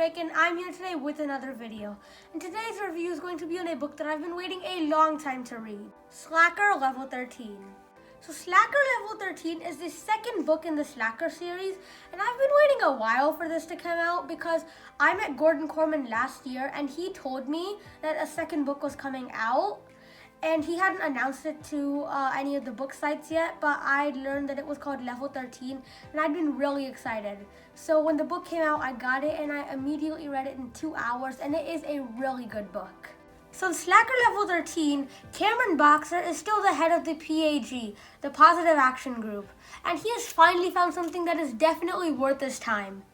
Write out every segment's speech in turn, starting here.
Rick, and I'm here today with another video. And today's review is going to be on a book that I've been waiting a long time to read, Slacker Level 13. So Slacker Level 13 is the second book in the Slacker series, and I've been waiting a while for this to come out because I met Gordon Corman last year and he told me that a second book was coming out. And he hadn't announced it to any of the book sites yet, but I'd learned that it was called Level 13, and I'd been really excited. So when the book came out, I got it, and I immediately read it in 2 hours, and it is a really good book. So in Slacker Level 13, Cameron Boxer is still the head of the P.A.G, the Positive Action Group, and he has finally found something that is definitely worth his time.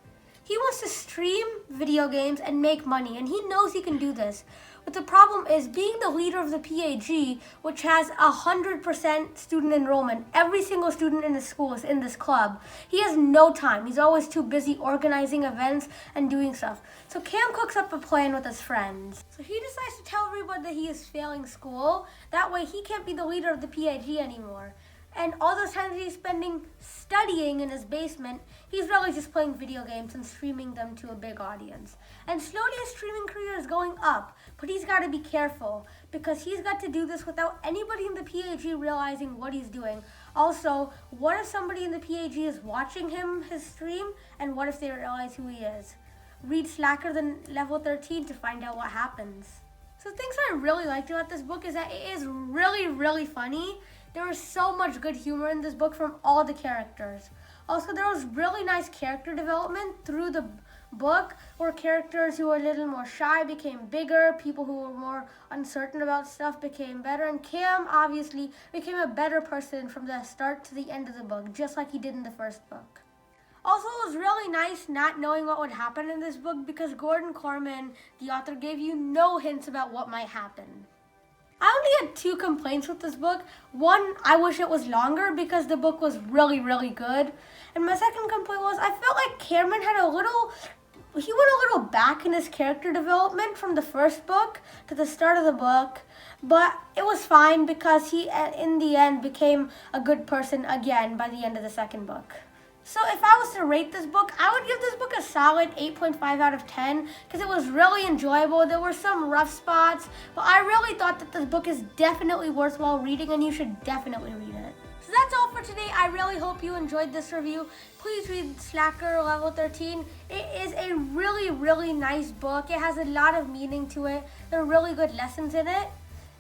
He wants to stream video games and make money, and he knows he can do this. But the problem is, being the leader of the P.A.G, which has 100% student enrollment, every single student in the school is in this club, he has no time. He's always too busy organizing events and doing stuff. So Cam cooks up a plan with his friends. So he decides to tell everyone that he is failing school. That way he can't be the leader of the P.A.G anymore. And all those times he's spending studying in his basement, he's really just playing video games and streaming them to a big audience. And slowly his streaming career is going up, but he's got to be careful because he's got to do this without anybody in the P.A.G realizing what he's doing. Also, what if somebody in the P.A.G is watching his stream, and what if they realize who he is? Read Slacker Level 13 to find out what happens. So things I really liked about this book is that it is really funny. There is so much good humor in this book from all the characters. Also, there was really nice character development through the book, where characters who were a little more shy became bigger, people who were more uncertain about stuff became better, and Cam obviously became a better person from the start to the end of the book, just like he did in the first book. Also, it was really nice not knowing what would happen in this book because Gordon Corman, the author, gave you no hints about what might happen. I only had 2 complaints with this book. One, I wish it was longer because the book was really good. And my second complaint was I felt like Cameron had he went a little back in his character development from the first book to the start of the book. But it was fine because he, in the end, became a good person again by the end of the second book. So if I was to rate this book, I would give this book a solid 8.5 out of 10 because it was really enjoyable. There were some rough spots, but I really thought that this book is definitely worthwhile reading and you should definitely read it. So that's all for today. I really hope you enjoyed this review. Please read Slacker Level 13. It is a really nice book. It has a lot of meaning to it. There are really good lessons in it.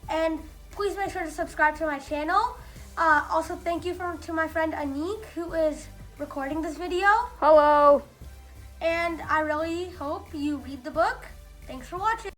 And please make sure to subscribe to my channel. Also, thank you to my friend Anik, who is recording this video. Hello. And I really hope you read the book. Thanks for watching.